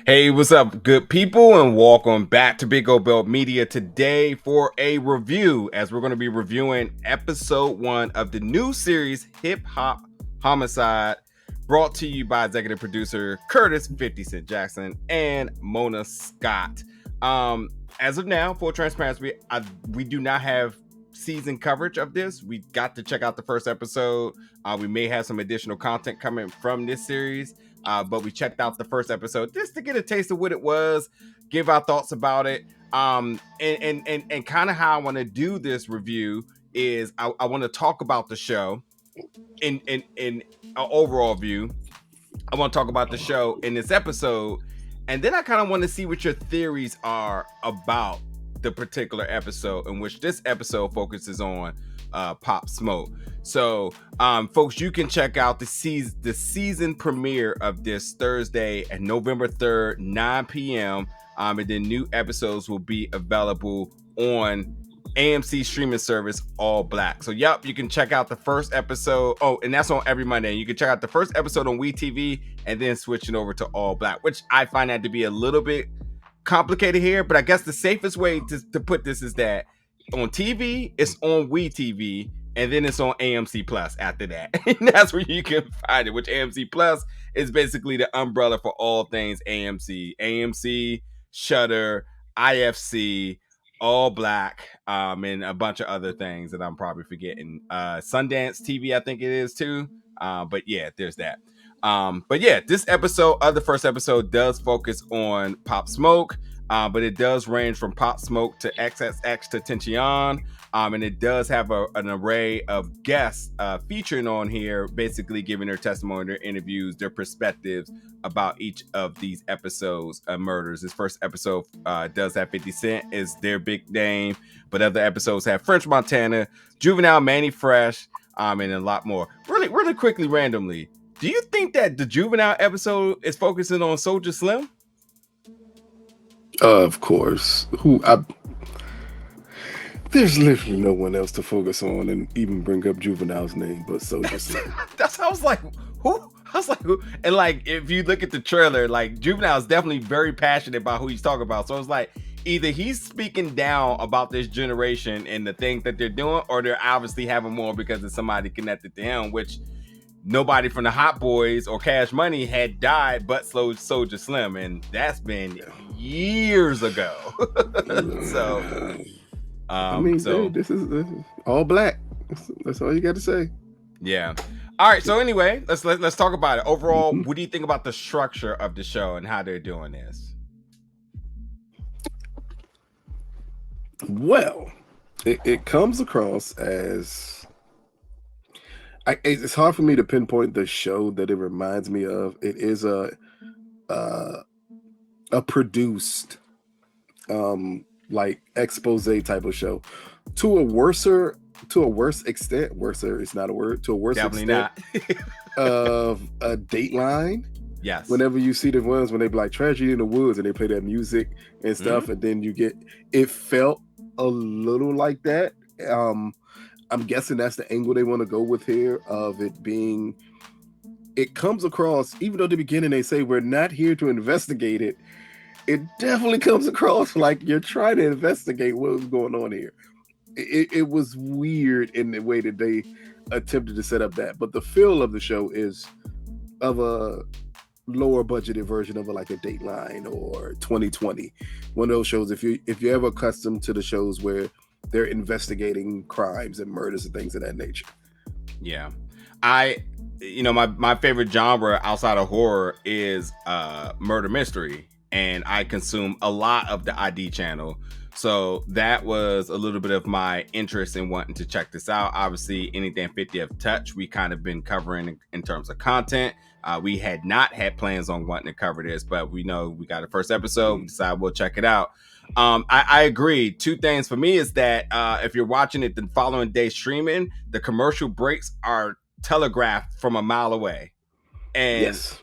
Hey, what's up, good people, and welcome back to Big Old Belt Media today for a review, as we're going to be reviewing episode 1 of the new series Hip Hop Homicide, brought to you by executive producer Curtis 50 Cent Jackson and Mona Scott. As of now, full transparency, we do not have season coverage of this. We got to check out the first episode. We may have some additional content coming from this series. But we checked out the first episode just to get a taste of what it was, give our thoughts about it. And kind of how I want to do this review is I want to talk about the show in an overall view. I want to talk about the show in this episode, and then I kind of want to see what your theories are about the particular episode, in which this episode focuses on Pop Smoke. So folks, you can check out the season premiere of this Thursday at November 3rd, 9 p.m. And then new episodes will be available on AMC streaming service ALLBLK. So yep, you can check out the first episode. Oh, and that's on every Monday. You can check out the first episode on WeTV and then switching over to ALLBLK, which I find that to be a little bit complicated here, but I guess the safest way to put this is that on TV, it's on WeTV, and then it's on AMC Plus after that. And that's where you can find it, which AMC Plus is basically the umbrella for all things AMC. AMC, Shudder, IFC, ALLBLK, and a bunch of other things that I'm probably forgetting. Sundance TV, I think it is too. But yeah, there's that. But yeah, this episode, the first episode, does focus on Pop Smoke. But it does range from Pop Smoke to XXX to Tentacion. And it does have an array of guests featuring on here, basically giving their testimony, their interviews, their perspectives about each of these episodes of murders. This first episode does have 50 Cent is their big name, but other episodes have French Montana, Juvenile, Manny Fresh, and a lot more. Really quickly, randomly, do you think that the Juvenile episode is focusing on Soulja Slim? Of course. There's literally no one else to focus on and even bring up Juvenile's name but Soulja Slim. That's how I was like, who? I was like, who? And like, if you look at the trailer, like Juvenile is definitely very passionate about who he's talking about. So it's like, either he's speaking down about this generation and the things that they're doing, or they're obviously having more because it's somebody connected to him, which nobody from the Hot Boys or Cash Money had died but Soulja Slim, and that's been years ago. So I mean, hey, this is all black. That's all you got to say. Yeah. All right. So anyway, let's talk about it. Overall, what do you think about the structure of the show and how they're doing this? Well, it comes across as it's hard for me to pinpoint the show that it reminds me of. It is a produced like expose type of show to a worse extent. Worser is not a word. To a worse Definitely extent of a Dateline. Yes. Whenever you see the ones when they be like Tragedy in the Woods and they play that music and stuff, and then it felt a little like that. I'm guessing that's the angle they want to go with here, of it being, it comes across, even though at the beginning they say we're not here to investigate it, it definitely comes across like you're trying to investigate what was going on here. It was weird in the way that they attempted to set up that, but the feel of the show is of a lower budgeted version of like a Dateline or 2020. One of those shows, if you're ever accustomed to the shows where they're investigating crimes and murders and things of that nature. Yeah. My favorite genre outside of horror is murder mystery, and I consume a lot of the ID channel. So that was a little bit of my interest in wanting to check this out. Obviously, anything 50th Touch, we kind of been covering in terms of content. We had not had plans on wanting to cover this, but we know we got a first episode. We decided we'll check it out. I agree. Two things for me is that if you're watching it the following day streaming, the commercial breaks are telegraphed from a mile away. And yes,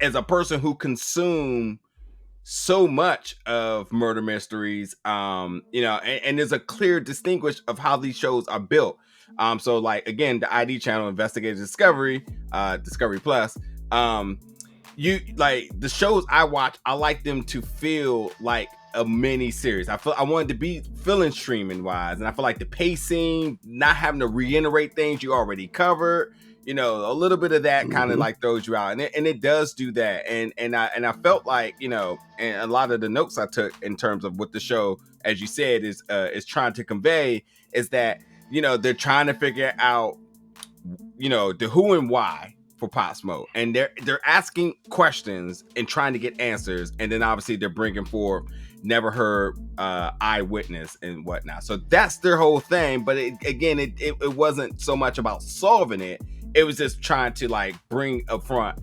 as a person who consumed so much of murder mysteries, and there's a clear distinguish of how these shows are built. So like, again, the ID channel, Investigative Discovery, Discovery Plus, you like the shows I watch, I like them to feel like a mini series. I wanted to be feeling streaming wise, and I feel like the pacing, not having to reiterate things you already covered, you know, a little bit of that kind of like throws you out, and it does do that. And I felt like, you know, and a lot of the notes I took in terms of what the show, as you said, is trying to convey is that, you know, they're trying to figure out, you know, the who and why for Pop Smoke, and they're asking questions and trying to get answers, and then obviously they're bringing forth never heard eyewitness and whatnot. So that's their whole thing. But it wasn't so much about solving it. It was just trying to like bring up front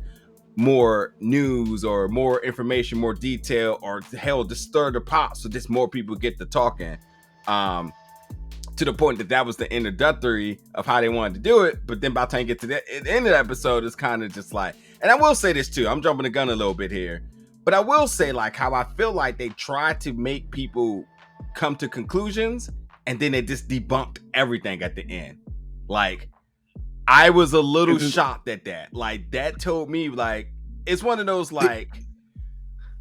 more news or more information, more detail, or hell, to stir the pot so just more people get to talking. To the point that was the introductory of how they wanted to do it. But then by the time you get to the end of the episode, it's kind of just like, and I will say this too, I'm jumping the gun a little bit here, but I will say like how I feel like they try to make people come to conclusions and then they just debunked everything at the end. Like, I was a little shocked at that. Like, that told me like, it's one of those like,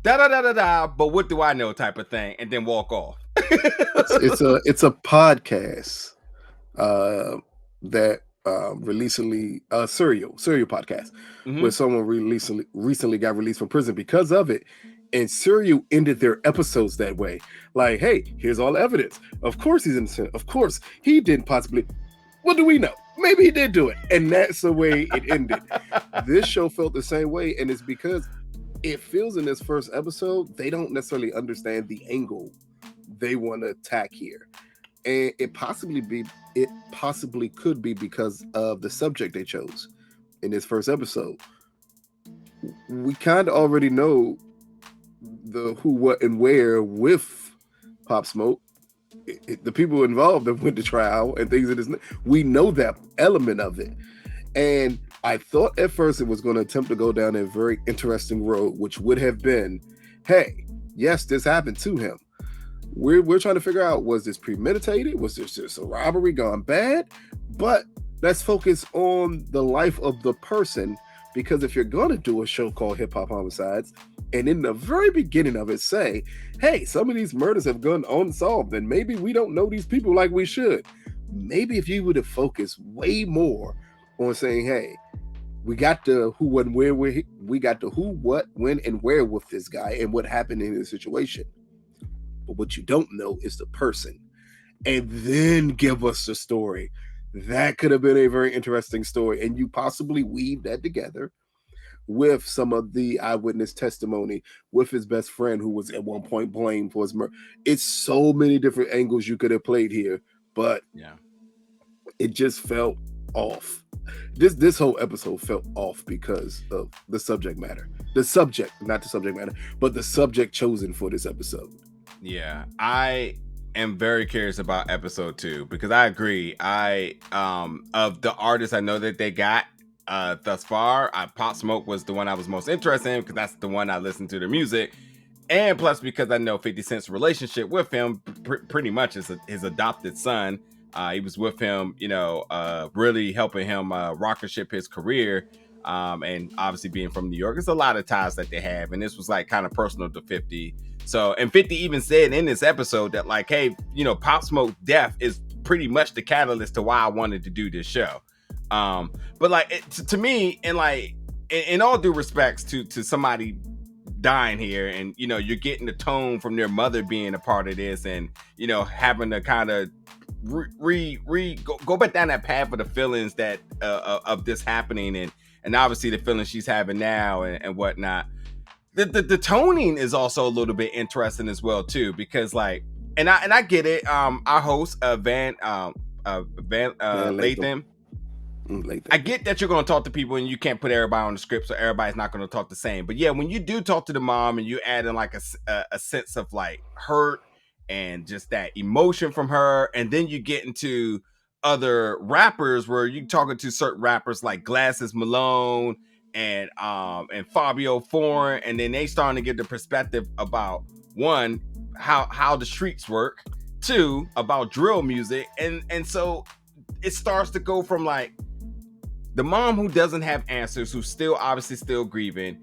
da-da-da-da-da, but what do I know type of thing, and then walk off. it's a podcast that recently serial podcast where someone recently got released from prison because of it, and Serial ended their episodes that way. Like, hey, here's all the evidence. Of course he's innocent. Of course he didn't possibly. What do we know? Maybe he did do it, and that's the way it ended. This show felt the same way, and it's because it feels in this first episode they don't necessarily understand the angle they want to attack here, and it possibly could be because of the subject they chose in this first episode. We kind of already know the who, what, and where with Pop Smoke. The people involved that went to trial and things of this. We know that element of it, and I thought at first it was going to attempt to go down a very interesting road, which would have been, hey, yes, this happened to him. We're trying to figure out, was this premeditated? Was this just a robbery gone bad? But let's focus on the life of the person, because if you're going to do a show called Hip Hop Homicides, and in the very beginning of it say, hey, some of these murders have gone unsolved, and maybe we don't know these people like we should. Maybe if you would have focused way more on saying, hey, we got the who and where, we got the who, what, when, and where with this guy and what happened in his situation. But what you don't know is the person. And then give us the story. That could have been a very interesting story. And you possibly weave that together with some of the eyewitness testimony, with his best friend who was at one point blamed for his murder. It's so many different angles you could have played here, but yeah, it just felt off. This whole episode felt off because of the subject matter. The subject, not the subject matter, but the subject chosen for this episode. Yeah, I am very curious about episode 2 because I agree. Of the artists I know that they got thus far, Pop Smoke was the one I was most interested in because that's the one I listened to their music, and plus because I know 50 Cent's relationship with him pretty much is his adopted son. He was with him, you know, really helping him rocket ship his career. And obviously being from New York, there's a lot of ties that they have, and this was like kind of personal to 50. So, and 50 even said in this episode that like, hey, you know, Pop Smoke death is pretty much the catalyst to why I wanted to do this show. But like to me, and like in all due respects to somebody dying here, and you know, you're getting the tone from their mother being a part of this, and you know, having to kind of go back down that path of the feelings that of this happening, and obviously the feelings she's having now and whatnot. The toning is also a little bit interesting as well too, because like, and I get it. Our host Van Lathan. I get that you're going to talk to people and you can't put everybody on the script, so everybody's not going to talk the same. But yeah, when you do talk to the mom and you add in like a sense of like hurt and just that emotion from her, and then you get into other rappers where you're talking to certain rappers like Glasses Malone and Fabio Foreign, and then they starting to get the perspective about one, how the streets work, two, about drill music, and so it starts to go from like the mom who doesn't have answers, who's still obviously still grieving,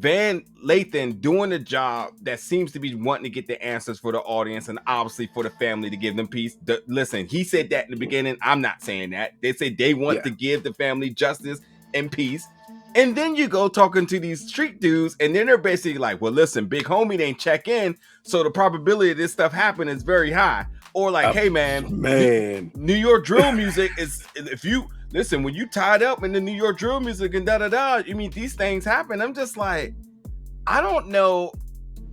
Van Lathan doing a job that seems to be wanting to get the answers for the audience and obviously for the family to give them peace. Listen, he said that in the beginning. I'm not saying that. They say they want to give the family justice and peace. And then you go talking to these street dudes, and then they're basically like, well, listen, big homie didn't check in, so the probability of this stuff happening is very high. Or like, hey, man, New York drill music is, if you, listen, when you tied up in the New York drill music and da-da-da, you mean these things happen. I'm just like, I don't know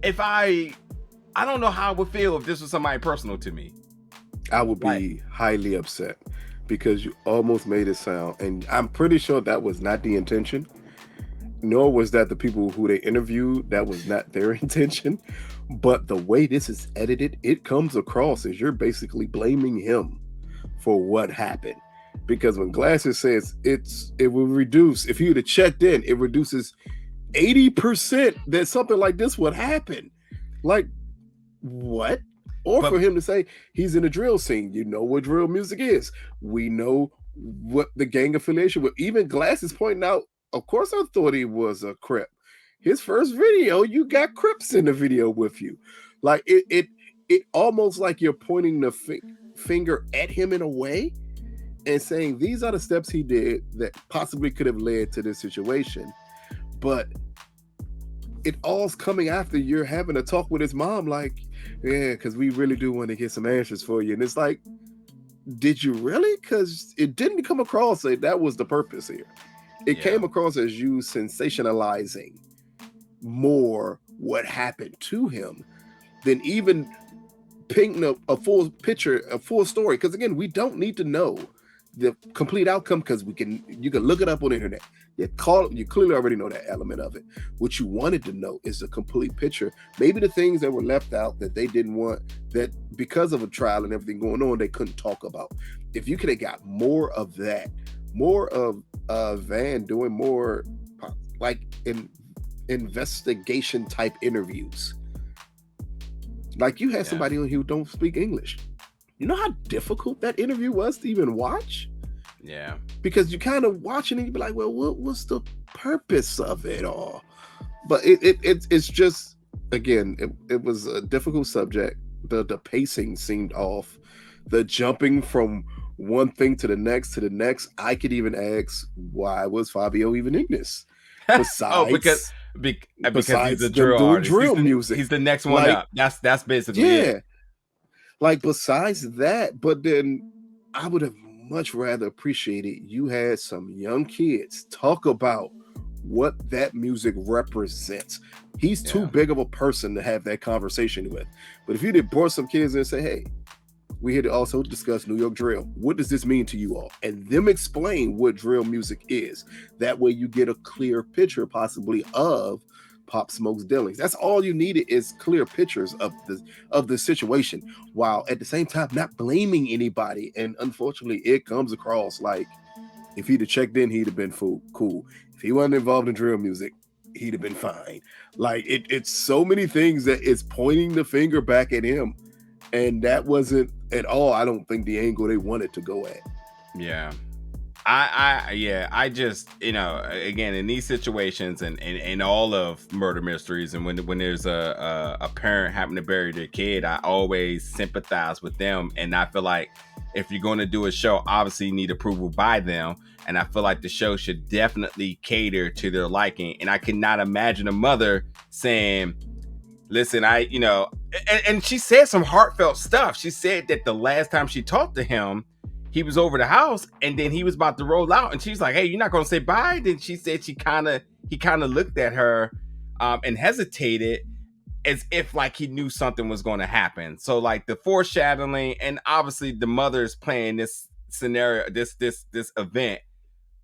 I don't know how I would feel if this was somebody personal to me. I would be highly upset because you almost made it sound, and I'm pretty sure that was not the intention, nor was that the people who they interviewed, that was not their intention. But the way this is edited, it comes across as you're basically blaming him for what happened. Because when Glasses says it will reduce, if you would have checked in, it reduces 80% that something like this would happen. Like, what? Or for him to say he's in a drill scene. You know what drill music is. We know what the gang affiliation with. Even Glasses pointing out, of course I thought he was a Crip. His first video, you got Crips in the video with you. Like it almost like you're pointing the finger at him in a way and saying these are the steps he did that possibly could have led to this situation. But it all's coming after you're having a talk with his mom, like, yeah, because we really do want to get some answers for you. And it's like, did you really? Because it didn't come across that was the purpose here. It came across as you sensationalizing more what happened to him than even painting a full picture, a full story. Because again, we don't need to know the complete outcome because you can look it up on the internet. You clearly already know that element of it. What you wanted to know is the complete picture. Maybe the things that were left out that they didn't want, that because of a trial and everything going on, they couldn't talk about. If you could have got more of that, more of Van doing more like investigation type interviews. Like you had somebody on who don't speak English. You know how difficult that interview was to even watch? Yeah. Because you kind of watching and you be like, well, what's the purpose of it all? But it's just, again, it was a difficult subject. The pacing seemed off. The jumping from one thing to the next. I could even ask, why was Fabio even in this? Besides, because he's a drill artist. Drill music. He's the next one up. That's basically it. Like besides that, but then I would have much rather appreciated you had some young kids talk about what that music represents. He's too big of a person to have that conversation with. But if you did brought some kids in and say, hey, we're here to also discuss New York drill. What does this mean to you all? And them explain what drill music is. That way you get a clear picture possibly of Pop Smoke's dealings. That's all you needed is clear pictures of the situation, while at the same time not blaming anybody. And unfortunately, it comes across like if he'd have checked in, he'd have been cool. If he wasn't involved in drill music, he'd have been fine. Like it's so many things that it's pointing the finger back at him, and that wasn't at all, I don't think, the angle they wanted to go at. Yeah. I just, again, in these situations and all of murder mysteries, and when there's a parent having to bury their kid, I always sympathize with them. And I feel like if you're going to do a show, obviously you need approval by them. And I feel like the show should definitely cater to their liking. And I cannot imagine a mother saying, listen, and she said some heartfelt stuff. She said that the last time she talked to him, he was over the house and then he was about to roll out and she's like, hey, you're not going to say bye? Then she said he kind of looked at her and hesitated as if like he knew something was going to happen. So like the foreshadowing, and obviously the mother's playing this scenario, this event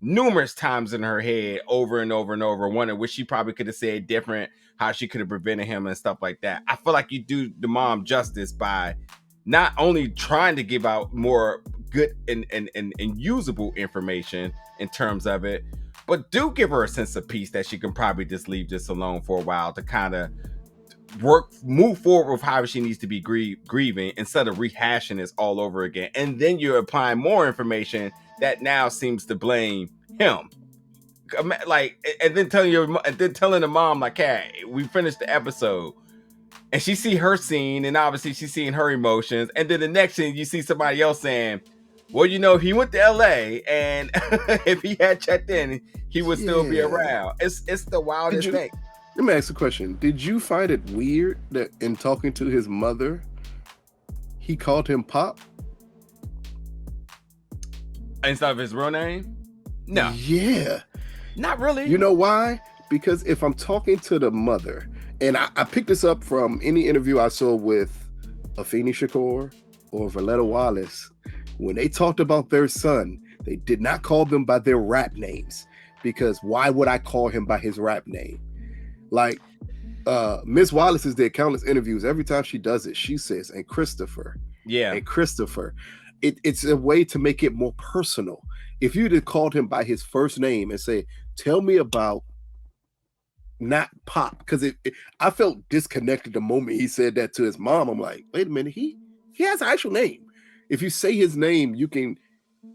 numerous times in her head over and over and over, wondering what she probably could have said different, how she could have prevented him and stuff like that. I feel like you do the mom justice by not only trying to give out more good and usable information in terms of it, but do give her a sense of peace that she can probably just leave this alone for a while to kind of move forward with how she needs to be grieving instead of rehashing this all over again. And then you're applying more information that now seems to blame him. like, and then telling the mom like, "Hey, we finished the episode," and she see her scene, and obviously she's seeing her emotions, and then the next scene you see somebody else saying, "Well, he went to LA, and if he had checked in, he would still be around." It's the wildest thing. Let me ask a question. Did you find it weird that in talking to his mother, he called him Pop instead of his real name? No. Yeah. Not really. You know why? Because if I'm talking to the mother, and I picked this up from any interview I saw with Afeni Shakur or Valletta Wallace, when they talked about their son, they did not call them by their rap names, because why would I call him by his rap name? Like, Miss Wallace is the countless interviews. Every time she does it, she says, and Christopher. Yeah. And Christopher. It's a way to make it more personal. If you'd have called him by his first name and say, tell me about not Pop, because I felt disconnected the moment he said that to his mom. I'm like, wait a minute, he has an actual name. If you say his name, you can,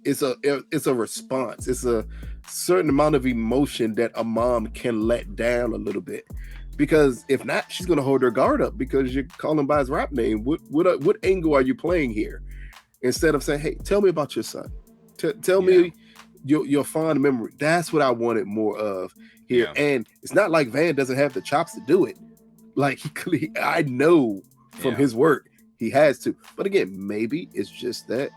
it's a response. It's a certain amount of emotion that a mom can let down a little bit, because if not, she's gonna hold her guard up because you're calling by his rap name. What angle are you playing here? Instead of saying, hey, tell me about your son. Tell me your fond memory. That's what I wanted more of here. Yeah. And it's not like Van doesn't have the chops to do it. Like, I know from his work, he has to. But again, maybe it's just that.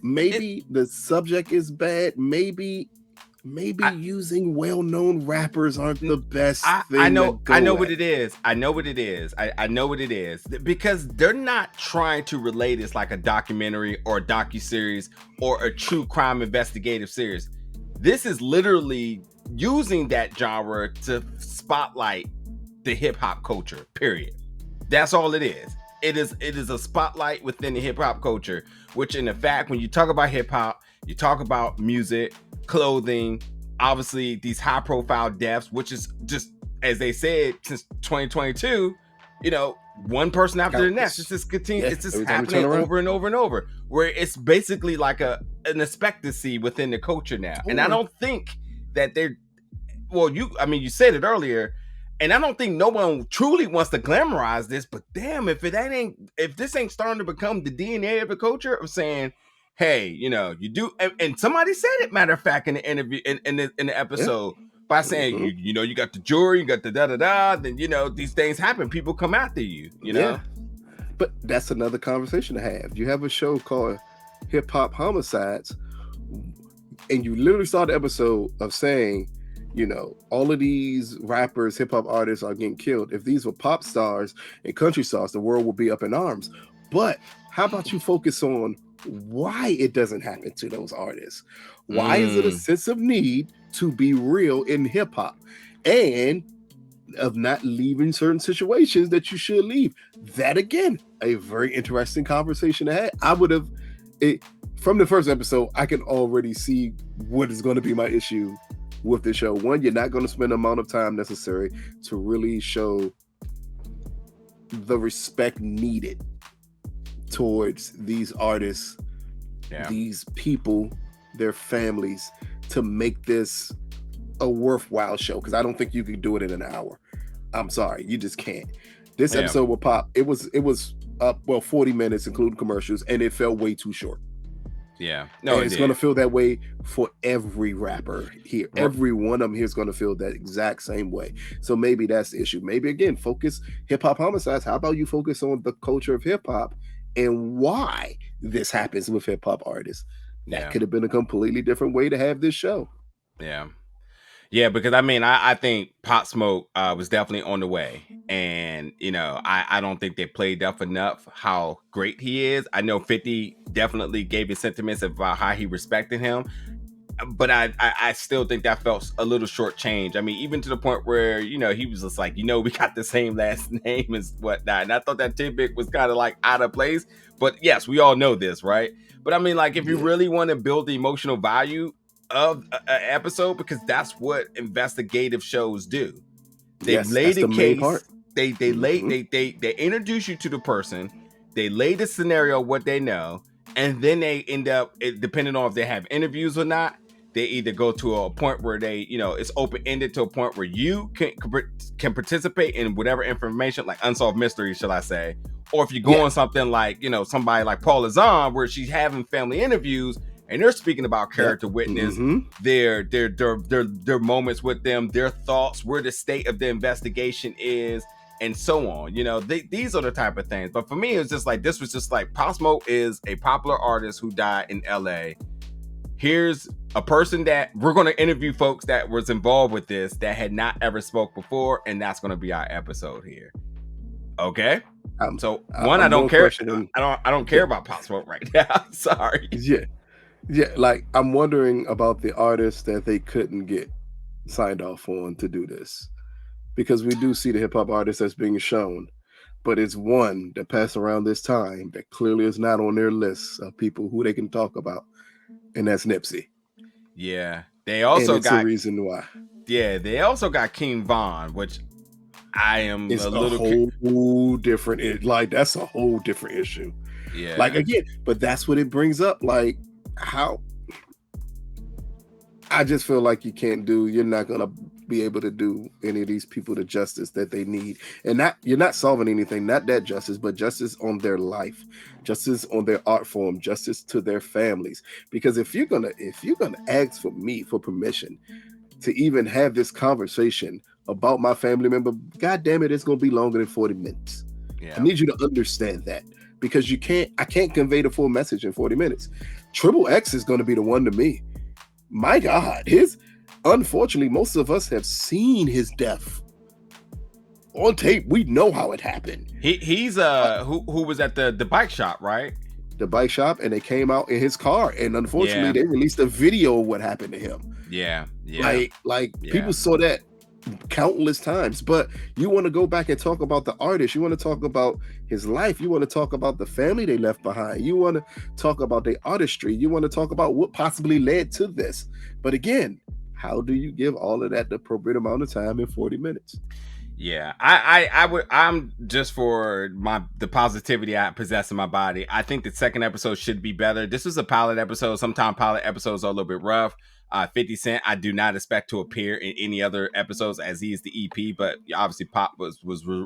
Maybe the subject is bad. Maybe using well-known rappers aren't the best thing. I know what it is. I know what it is. Because they're not trying to relate it's like a documentary or a docuseries or a true crime investigative series. This is literally using that genre to spotlight the hip-hop culture, period. That's all it is. It is a spotlight within the hip-hop culture, which in fact, when you talk about hip-hop, you talk about music, clothing, obviously these high profile deaths, which is just, as they said, since 2022, one person after the next. It's just it's just happening over and over and over, where it's basically like an expectancy within the culture now. And I don't think that you said it earlier, and I don't think no one truly wants to glamorize this, but damn, if this ain't starting to become the DNA of the culture of saying, hey, you do, and somebody said it, matter of fact, in the interview, in the episode, by saying, you got the jury, you got the da-da-da, then, these things happen. People come after you, know? But that's another conversation to have. You have a show called Hip Hop Homicides, and you literally saw the episode of saying, all of these rappers, hip hop artists are getting killed. If these were pop stars and country stars, the world would be up in arms. But how about you focus on why it doesn't happen to those artists? Why is it a sense of need to be real in hip hop and of not leaving certain situations that you should leave? That again, a very interesting conversation to have. I would have from the first episode, I can already see what is going to be my issue with the show. One, you're not going to spend the amount of time necessary to really show the respect needed towards these artists, these people, their families, to make this a worthwhile show. Because I don't think you could do it in an hour. I'm sorry, you just can't. This episode with Pop, it was 40 minutes including commercials, and it felt way too short. Yeah, no, and it's going to feel that way for every rapper here. Every one of them here is going to feel that exact same way. So maybe that's the issue. Maybe again, focus Hip Hop Homicides. How about you focus on the culture of hip hop and why this happens with hip hop artists? That could have been a completely different way to have this show. Yeah, because I think Pop Smoke was definitely on the way, and I don't think they played up enough how great he is. I know 50 definitely gave his sentiments about how he respected him, but I still think that felt a little shortchanged. Even to the point where he was just like, we got the same last name as whatnot, and I thought that tidbit was kind of like out of place. But yes, we all know this, right? But if you really want to build the emotional value of an episode, because that's what investigative shows do. They lay the case. They introduce you to the person. They lay the scenario, what they know, and then they end up, depending on if they have interviews or not, they either go to a point where they, it's open-ended to a point where you can participate in whatever information, like unsolved mysteries, shall I say, or if you go on something like, somebody like Paula Zahn, where she's having family interviews and they're speaking about character witness, their moments with them, their thoughts, where the state of the investigation is, and so on. These are the type of things. But for me, it's just like, this was just like, Pop Smoke is a popular artist who died in LA. Here's a person that we're going to interview, folks that was involved with this that had not ever spoke before, and that's going to be our episode here. Okay. I don't care. I don't care about Pop Smoke right now. Sorry. Yeah. Like, I'm wondering about the artists that they couldn't get signed off on to do this, because we do see the hip hop artist that's being shown, but it's one that passed around this time that clearly is not on their list of people who they can talk about, and that's Nipsey. Yeah, they also got a reason why. Yeah, they also got King Von, which I am it's a whole different. Like, that's a whole different issue. Yeah, like, again, but that's what it brings up. Like, how I just feel like you're not gonna be able to do any of these people the justice that they need, and you're not solving anything. Not that justice, but justice on their life, justice on their art form, justice to their families. Because if you're gonna ask for me for permission to even have this conversation about my family member, God damn it, it's gonna be longer than 40 minutes. Yeah. I need you to understand that, because I can't convey the full message in 40 minutes. Triple X is going to be the one to me. My God, unfortunately, most of us have seen his death on tape. We know how it happened. He's who was at the bike shop, right? The bike shop, and they came out in his car, and unfortunately, they released a video of what happened to him. Yeah. People saw that countless times. But you want to go back and talk about the artist, you want to talk about his life, you want to talk about the family they left behind, you want to talk about their artistry, you want to talk about what possibly led to this. But again, how do you give all of that the appropriate amount of time in 40 minutes? Yeah, I'm just for the positivity I possess in my body. I think the second episode should be better. This was a pilot episode. Sometimes pilot episodes are a little bit rough. 50 Cent, I do not expect to appear in any other episodes, as he is the EP, but obviously Pop was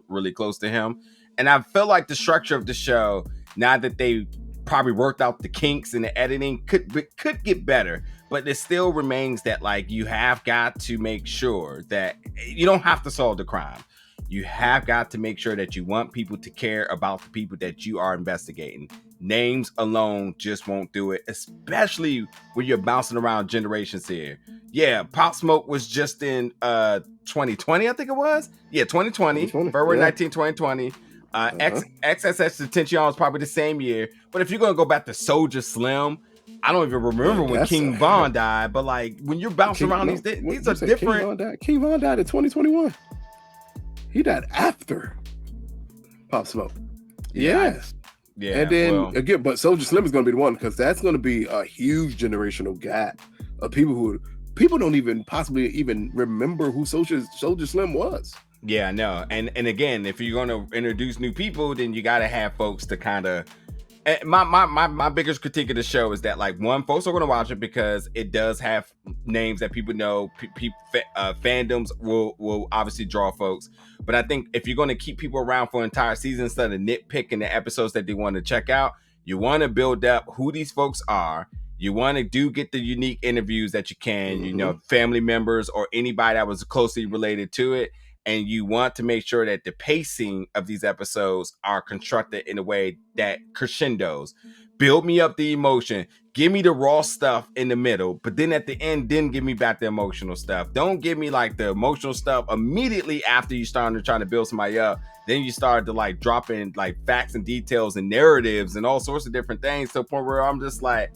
really close to him. And I feel like the structure of the show, now that they probably worked out the kinks in the editing, could get better. But it still remains that, like, you have got to make sure that you don't have to solve the crime. You have got to make sure that you want people to care about the people that you are investigating. Names alone just won't do it, especially when you're bouncing around generations here. Yeah, Pop Smoke was just in 2020, I think it was. Yeah, 2020, February 19, 2020. XXX Tentacion was probably the same year. But if you're going to go back to Soulja Slim, I don't even remember when King Von died. But, like, when you're bouncing around, these are different. King Von died in 2021. He died after Pop Smoke. Yes. Yeah. And then again, but Soulja Slim is going to be the one, because that's going to be a huge generational gap of people don't even possibly even remember who Soulja Slim was. Yeah, no. And again, if you're going to introduce new people, then you got to have folks to kind of. My biggest critique of the show is that, like, one, folks are going to watch it because it does have names that people know. Fandoms will obviously draw folks. But I think if you're going to keep people around for an entire season instead of nitpicking the episodes that they want to check out, you want to build up who these folks are. You want to get the unique interviews that you can, family members or anybody that was closely related to it. And you want to make sure that the pacing of these episodes are constructed in a way that crescendos. Build me up the emotion. Give me the raw stuff in the middle. But then at the end, then give me back the emotional stuff. Don't give me, like, the emotional stuff immediately after you started trying to build somebody up. Then you started to, like, drop in, like, facts and details and narratives and all sorts of different things, to the point where I'm just like,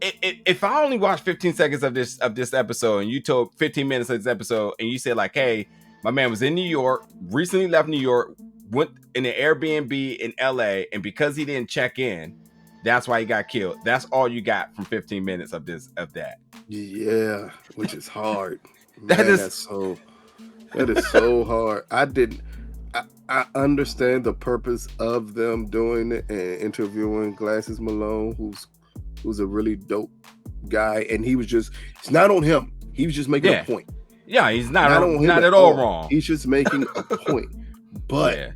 if I only watched 15 seconds of this episode, and you told 15 minutes of this episode, and you said, like, hey, my man was in New York, recently left New York, went in an Airbnb in LA, and because he didn't check in, that's why he got killed. That's all you got from 15 minutes of that. Yeah, which is hard. That is so hard. I understand the purpose of them doing it and interviewing Glasses Malone, who's a really dope guy, and it's not on him. He was just making a point. Yeah, he's not at all wrong. He's just making a point. But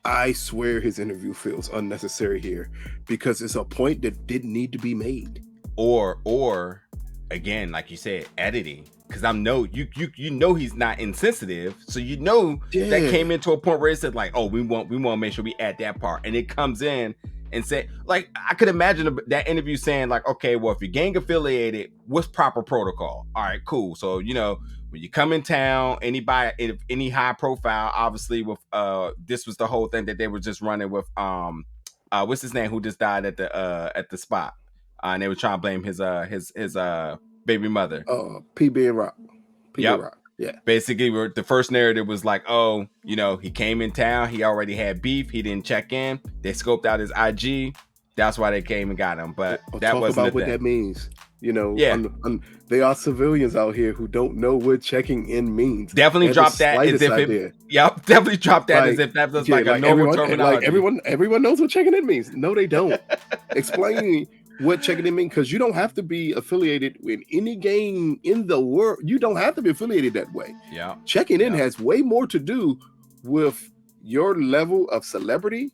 I swear his interview feels unnecessary here because it's a point that didn't need to be made. Or again, like you said, editing. Because I know you know he's not insensitive, so that came into a point where it said like, oh, we want to make sure we add that part, and it comes in and say like, I could imagine that interview saying like, okay, well, if you're gang affiliated, what's proper protocol? All right, cool. So when you come in town, any high profile, obviously with this was the whole thing that they were just running with what's his name who just died at the spot, and they were trying to blame his baby mother. PB and Rock. Rock. Yeah. Basically, the first narrative was like, oh, he came in town, he already had beef, he didn't check in. They scoped out his IG. That's why they came and got him. But that wasn't about what that means. They are civilians out here who don't know what checking in means. Definitely drop that as if definitely drop that as if that was like a normal terminology. Like everyone knows what checking in means. No, they don't. Explain what checking in means, because you don't have to be affiliated with any gang in the world. You don't have to be affiliated that way. Yeah. Checking in has way more to do with your level of celebrity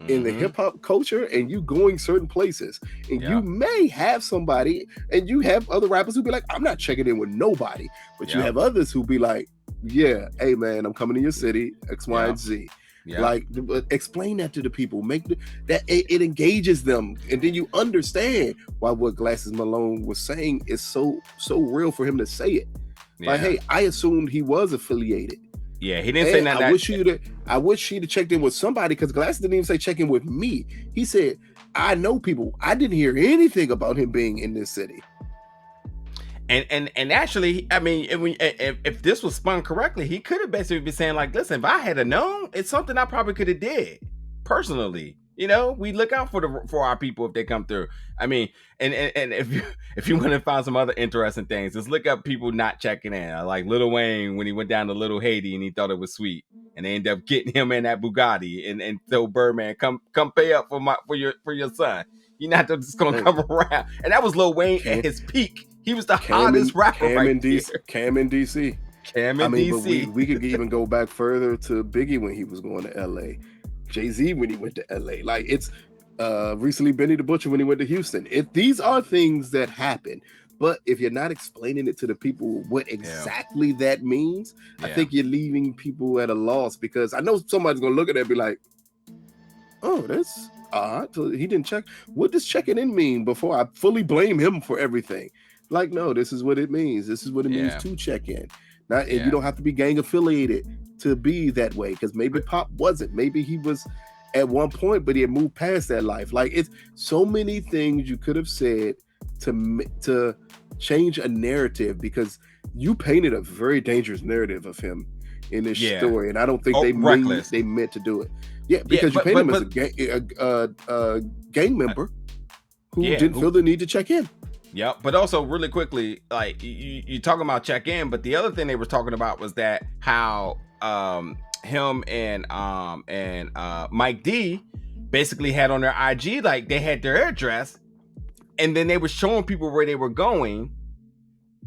in the hip hop culture, and you going certain places, and you may have somebody, and you have other rappers who be like, I'm not checking in with nobody, but you have others who be like, yeah, hey man, I'm coming to your city, X, Y, and Z. Yeah. Like, explain that to the people, that it engages them, and then you understand why what Glasses Malone was saying is so real for him to say it. Like, hey, I assumed he was affiliated. Yeah, he didn't say nothing. I wish he'd have checked in with somebody, because Glasses didn't even say check in with me. He said, I know people. I didn't hear anything about him being in this city. And actually, I mean, if this was spun correctly, he could have basically been saying like, listen, if I had known, it's something I probably could have did personally. We look out for our people if they come through. I mean, and if you want to find some other interesting things, just look up people not checking in. Like Lil Wayne when he went down to Little Haiti and he thought it was sweet, and they ended up getting him in that Bugatti and told Birdman, come pay up for your son. You're not just gonna come around. And that was Lil Wayne at his peak. He was the hottest rapper Cam in DC. But we could even go back further to Biggie when he was going to LA. Jay-Z when he went to LA. Like, it's recently Benny the Butcher when he went to Houston. These are things that happen. But if you're not explaining it to the people what exactly that means, I think you're leaving people at a loss, because I know somebody's gonna look at that and be like, oh, that's odd. So he didn't check. What does checking in mean before I fully blame him for everything? Like, no, this is what it means. This is what it means to check in. And you don't have to be gang affiliated to be that way, because maybe Pop wasn't. Maybe he was at one point, but he had moved past that life. Like, it's so many things you could have said to change a narrative, because you painted a very dangerous narrative of him in this story, and I don't think they meant to do it. Yeah, because you painted him as a gang member who didn't feel the need to check in. Yeah, but also really quickly, like you talking about check in, but the other thing they were talking about was that how him and Mike D basically had on their IG, like they had their address, and then they were showing people where they were going,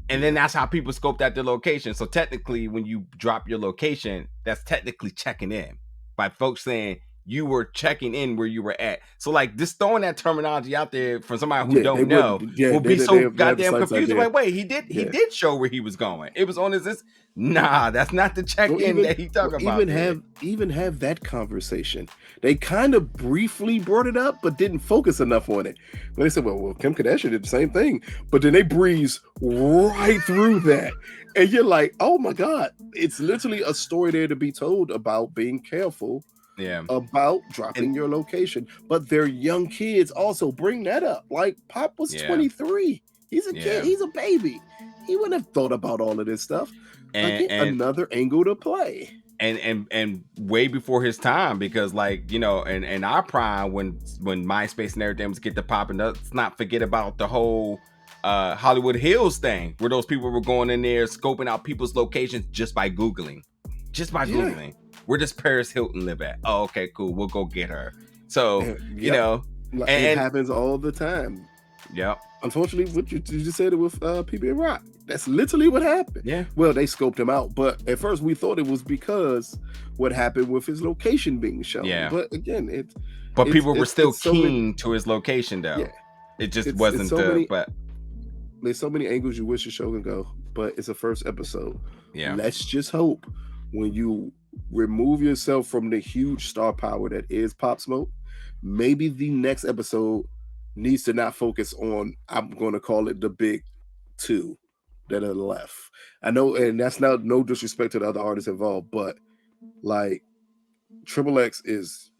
and then that's how people scoped out their location. So technically, when you drop your location, that's technically checking in by folks saying you were checking in where you were at. So like just throwing that terminology out there for somebody who don't know will be so goddamn confused. Like, wait, he did show where he was going. It was on his nah, that's not the check-in that he talking about. Even have that conversation. They kind of briefly brought it up, but didn't focus enough on it. When they said, well, Kim Kardashian did the same thing, but then they breeze right through that. And you're like, oh my God, it's literally a story there to be told about being careful about dropping your location. But they're young kids also. Bring that up. Like, Pop was 23. He's a kid. He's a baby. He wouldn't have thought about all of this stuff. And another angle to play. And way before his time, because like, in our prime, when MySpace and everything was getting popping, let's not forget about the whole Hollywood Hills thing, where those people were going in there scoping out people's locations just by Googling. Googling. Where does Paris Hilton live at? Oh, okay, cool. We'll go get her. So, it happens all the time. Yep. unfortunately, what you just said it with PB Rock. That's literally what happened. Yeah. Well, they scoped him out, but at first we thought it was because what happened with his location being shown. Yeah. But again, But people were still so many, keen to his location, though. yeah, It just it's wasn't so many. but There's so many angles you wish the show can go, but it's a first episode. yeah. Let's just hope when you remove yourself from the huge star power that is Pop Smoke, maybe the next episode needs to not focus on, I'm going to call it the big two that are left. I know, and that's not no disrespect to the other artists involved, but like Triple X is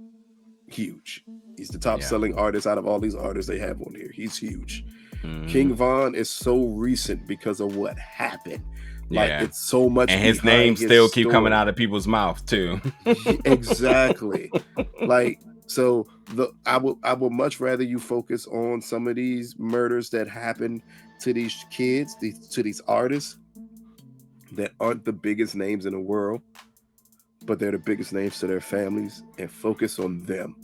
huge. He's the top selling artist out of all these artists they have on here. He's huge. King Von is so recent because of what happened. Like it's so much, and his name still keep coming out of people's mouth too. Exactly. Like, so I would much rather you focus on some of these murders that happen to these kids, to these artists that aren't the biggest names in the world, but they're the biggest names to their families, and focus on them.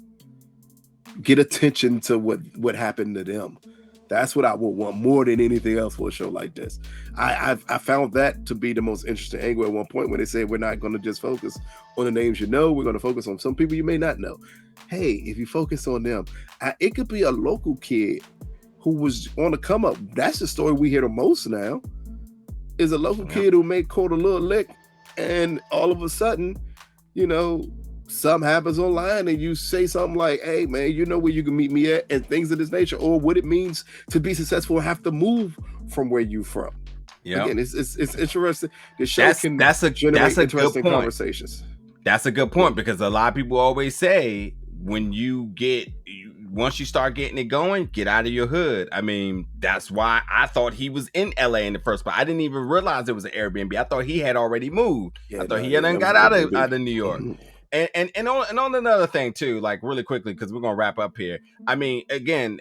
Get attention to what happened to them. That's what I would want more than anything else for a show like this. I found that to be the most interesting angle at one point when they said we're not going to just focus on the names you know, we're going to focus on some people you may not know. Hey, if you focus on them, it could be a local kid who was on the come up. That's the story we hear the most now, is a local kid who may caught a little lick, and all of a sudden, you know, something happens online and you say something like, hey man, you know where you can meet me at, and things of this nature, or what it means to be successful and have to move from where you from. Yeah, again, it's interesting. The show can generate interesting conversations. That's a good point, because a lot of people always say once you start getting it going, get out of your hood. I mean, that's why I thought he was in LA in the first place. I didn't even realize it was an Airbnb. I thought he had already moved. I thought he hadn't got out of New York. And on another thing too, like really quickly, because we're gonna wrap up here. I mean, again,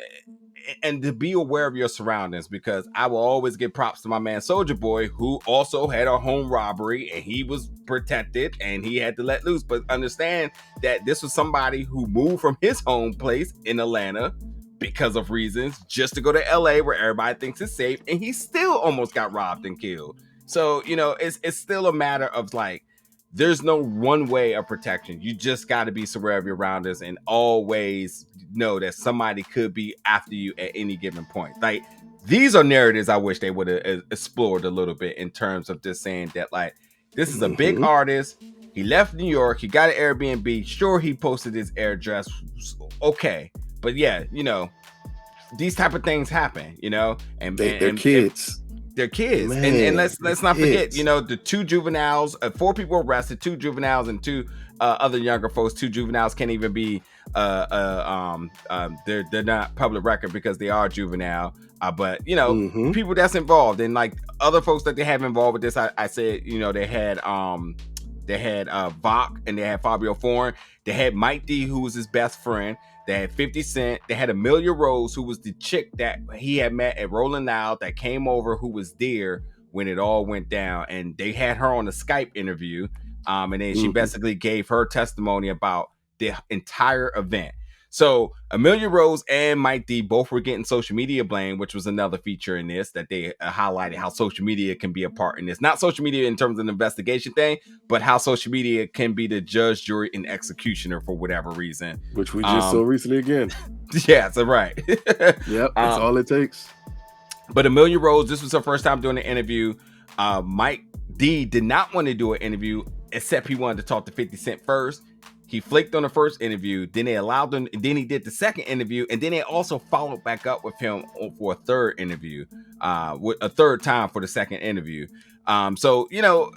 and to be aware of your surroundings, because I will always give props to my man Soldier Boy, who also had a home robbery and he was protected and he had to let loose. But understand that this was somebody who moved from his home place in Atlanta because of reasons, just to go to LA where everybody thinks it's safe, and he still almost got robbed and killed. So, you know, it's still a matter of like, there's no one way of protection. You just got to be aware of your surroundings and always know that somebody could be after you at any given point. Like, these are narratives I wish they would have explored a little bit, in terms of just saying that, like, this is a big artist. He left New York. He got an Airbnb. Sure, he posted his address. Okay. But yeah, you know, these type of things happen, you know, and they're kids. They're kids. Man, and let's not forget, you know, the 2 juveniles, 4 people arrested, 2 juveniles and 2 other younger folks. 2 juveniles can't even be they're not public record because they are juvenile. But you know, people that's involved, and like other folks that they have involved with this, I said, you know, they had Vok, and they had Fabio Foreign. They had Mike D, who was his best friend. They had 50 Cent. They had Amelia Rose, who was the chick that he had met at Rolling Loud, that came over, who was there when it all went down. And they had her on a Skype interview. And then she basically gave her testimony about the entire event. So Amelia Rose and Mike D both were getting social media blame, which was another feature in this, that they highlighted how social media can be a part in this. Not social media in terms of an investigation thing, but how social media can be the judge, jury, and executioner for whatever reason. Which we just saw recently again. Yeah, so right. Yep, that's all it takes. But Amelia Rose, this was her first time doing an interview. Mike D did not want to do an interview, except he wanted to talk to 50 Cent first. He flaked on the first interview, then they allowed him, and then he did the second interview, and then they also followed back up with him for a third interview, with a third time for the second interview. So, you know,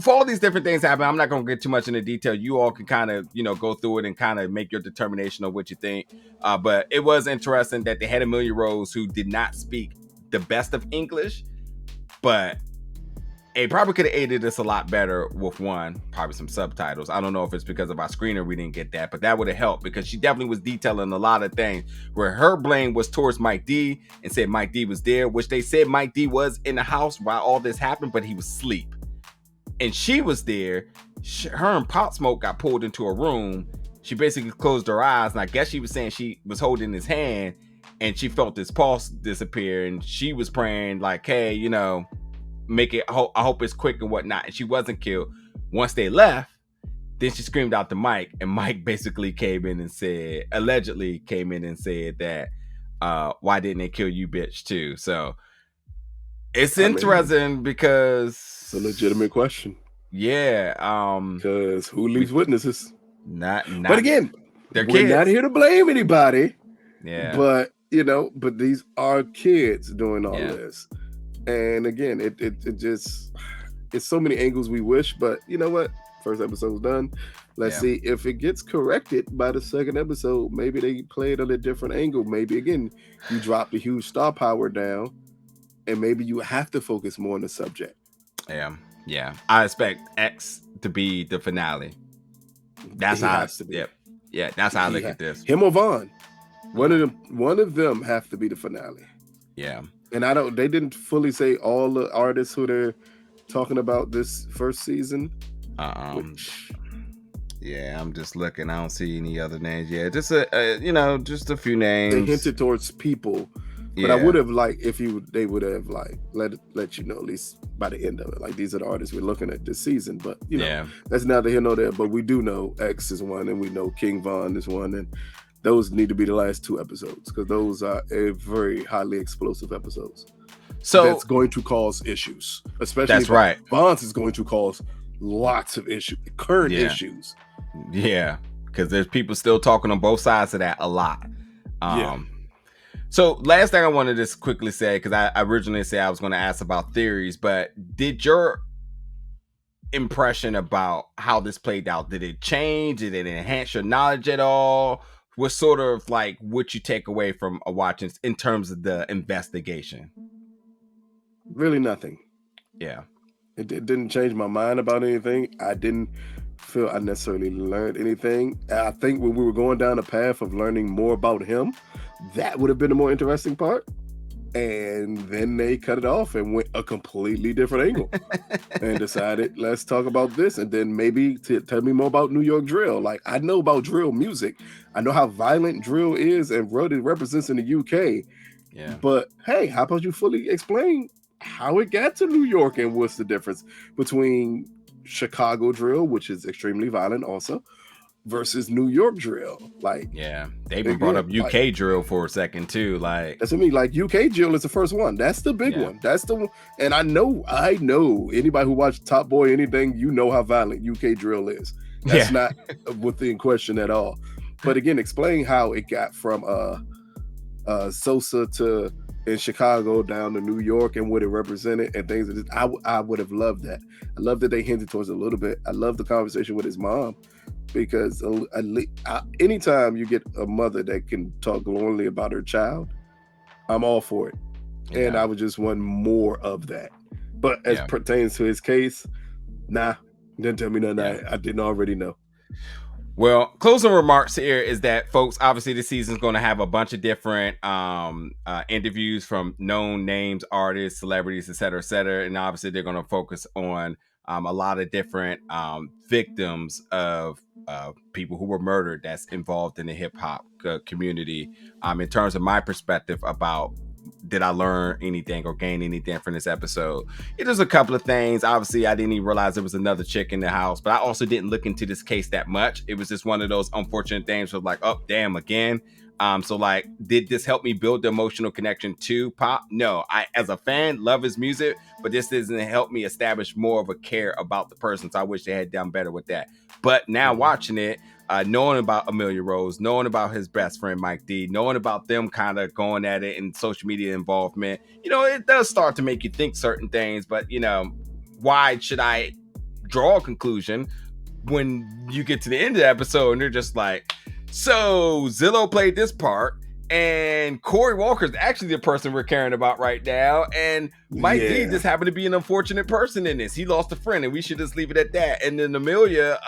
for all these different things happen, I'm not going to get too much into detail. You all can kind of, you know, go through it and kind of make your determination of what you think. But it was interesting that they had Amelia Rose, who did not speak the best of English, but it probably could have aided us a lot better with probably some subtitles. I don't know if it's because of our screener we didn't get that, but that would have helped, because she definitely was detailing a lot of things where her blame was towards Mike D, and said Mike D was there, which they said Mike D was in the house while all this happened, but he was asleep. And she was there. Her and Pop Smoke got pulled into a room. She basically closed her eyes, and I guess she was saying she was holding his hand, and she felt this pulse disappear, and she was praying like, hey, you know, make it, I hope it's quick and whatnot. And she wasn't killed. Once they left, then she screamed out to Mike, and Mike basically allegedly came in and said that, why didn't they kill you, bitch, too? So it's interesting because it's a legitimate question. Yeah. Because who leaves witnesses? Not. But again, we're kids. Not here to blame anybody. Yeah. But these are kids doing all this. And again, it just, it's so many angles we wish, but you know what? First episode's done. Let's see if it gets corrected by the second episode. Maybe they play it on a different angle. Maybe again, you drop the huge star power down, and maybe you have to focus more on the subject. Yeah. I expect X to be the finale. That's how it has to be. Yeah, that's how I look at this. Him or Vaughn. One of them have to be the finale. Yeah. And they didn't fully say all the artists who they're talking about this first season. Yeah, I'm just looking. I don't see any other names. Yeah, just just a few names. They hinted towards people, but I would have liked if they would have like let you know at least by the end of it. Like, these are the artists we're looking at this season. But that's neither here nor there. But we do know X is one, and we know King Von is one, and those need to be the last 2 episodes because those are very highly explosive episodes. So that's going to cause issues, especially. That's right. Von's is going to cause lots of issues, current issues. Yeah, because there's people still talking on both sides of that a lot. So last thing I wanted to just quickly say, because I originally said I was going to ask about theories, but did your impression about how this played out, did it change? Did it enhance your knowledge at all? What sort of like what you take away from watching in terms of the investigation? Really nothing. Yeah. It didn't change my mind about anything. I didn't feel I necessarily learned anything. I think when we were going down the path of learning more about him, that would have been the more interesting part. And then they cut it off and went a completely different angle and decided, let's talk about this. And then maybe tell me more about New York drill. Like, I know about drill music. I know how violent drill is and what it represents in the UK. Yeah. But hey, how about you fully explain how it got to New York and what's the difference between Chicago drill, which is extremely violent also, versus New York drill? Like, they even brought up UK drill for a second too. Like, that's what I mean. Like, UK drill is the first one. That's the big one. That's the one. And I know anybody who watched Top Boy, anything, you know how violent UK drill is. That's not within question at all. But again, explain how it got from Sosa to in Chicago down to New York and what it represented and things. I would have loved that. I love that they hinted towards it a little bit. I love the conversation with his mom, because anytime you get a mother that can talk glowingly about her child, I'm all for it. And I would just want more of that. But as pertains to his case, didn't tell me nothing I didn't already know. Well, closing remarks here is that, folks, obviously this season is going to have a bunch of different interviews from known names, artists, celebrities, et cetera, and obviously they're going to focus on a lot of different victims of people who were murdered that's involved in the hip hop community. In terms of my perspective about, did I learn anything or gain anything from this episode? There's a couple of things. Obviously, I didn't even realize there was another chick in the house, but I also didn't look into this case that much. It was just one of those unfortunate things of like, oh, damn, again. So like, did this help me build the emotional connection to Pop? No, I, as a fan, love his music, but this doesn't help me establish more of a care about the person. So I wish they had done better with that. But now watching it, knowing about Amelia Rose, knowing about his best friend Mike D, knowing about them kind of going at it and social media involvement, it does start to make you think certain things. But why should I draw a conclusion when you get to the end of the episode and they're just like, so Zillow played this part, and Corey Walker's actually the person we're caring about right now, and Mike D just happened to be an unfortunate person in this. He lost a friend, and we should just leave it at that. And then Amelia,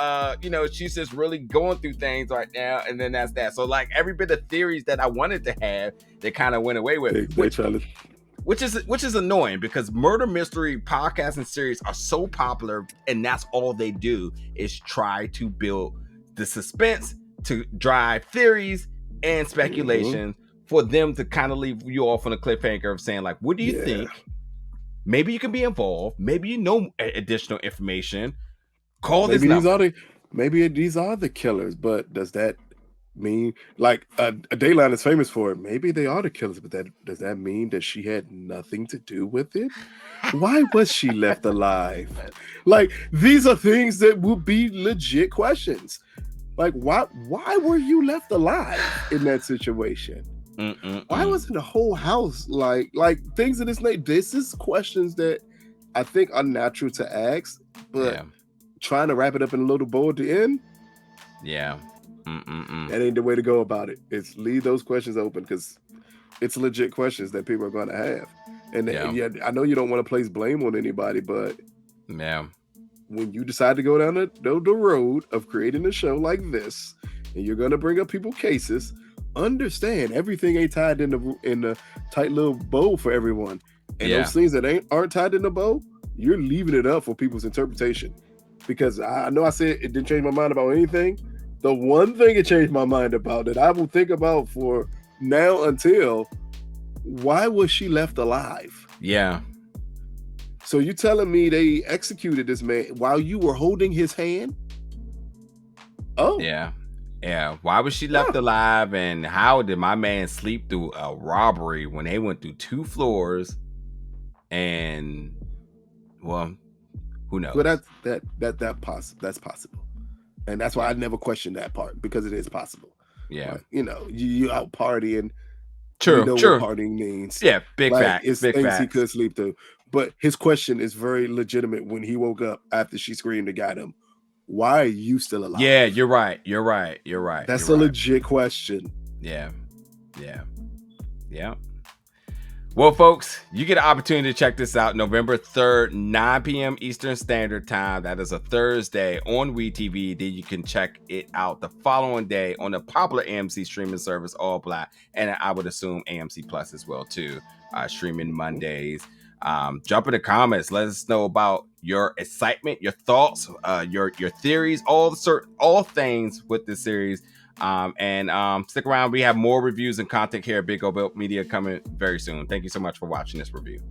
she's just really going through things right now, and then that's that. So like, every bit of theories that I wanted to have, they kind of went away with, which is annoying, because murder mystery podcasts and series are so popular, and that's all they do is try to build the suspense to drive theories and speculation for them to kind of leave you off on a cliffhanger of saying, like, what do you think? Maybe you can be involved. Maybe you know additional information. Call this number. Maybe these are the killers, but does that mean, like, a Dayline is famous for it? Maybe they are the killers, but does that mean that she had nothing to do with it? Why was she left alive? Like, these are things that would be legit questions. Like, why were you left alive in that situation? Why wasn't the whole house like things of this nature? This is questions that I think are natural to ask, but trying to wrap it up in a little bow at the end, that ain't the way to go about it. It's leave those questions open, because it's legit questions that people are going to have. And I know you don't want to place blame on anybody, but when you decide to go down the road of creating a show like this, and you're going to bring up people's cases, understand everything ain't tied in the tight little bow for everyone. And those things that aren't tied in the bow, you're leaving it up for people's interpretation. Because I know I said it didn't change my mind about anything. The one thing it changed my mind about, that I will think about for now until, why was she left alive? So you telling me they executed this man while you were holding his hand? Why was she left alive, and how did my man sleep through a robbery when they went through 2 floors? And, well, who knows? Well, that's possible, and that's why I never questioned that part, because it is possible. Like, you out partying. True. What partying means. Big fact. It's big things facts. he could sleep through. But his question is very legitimate when he woke up after she screamed and got him. Why are you still alive? Yeah, you're right. That's a legit question. Yeah. Well, folks, you get an opportunity to check this out November 3rd, 9 p.m. Eastern Standard Time. That is a Thursday on WeTV. Then you can check it out the following day on the popular AMC streaming service, ALLBLK, and I would assume AMC Plus as well, too. Streaming Mondays. Jump in the comments. Let us know about your excitement, your thoughts, your theories, all things with this series. And stick around. We have more reviews and content here at Big O Built Media coming very soon. Thank you so much for watching this review.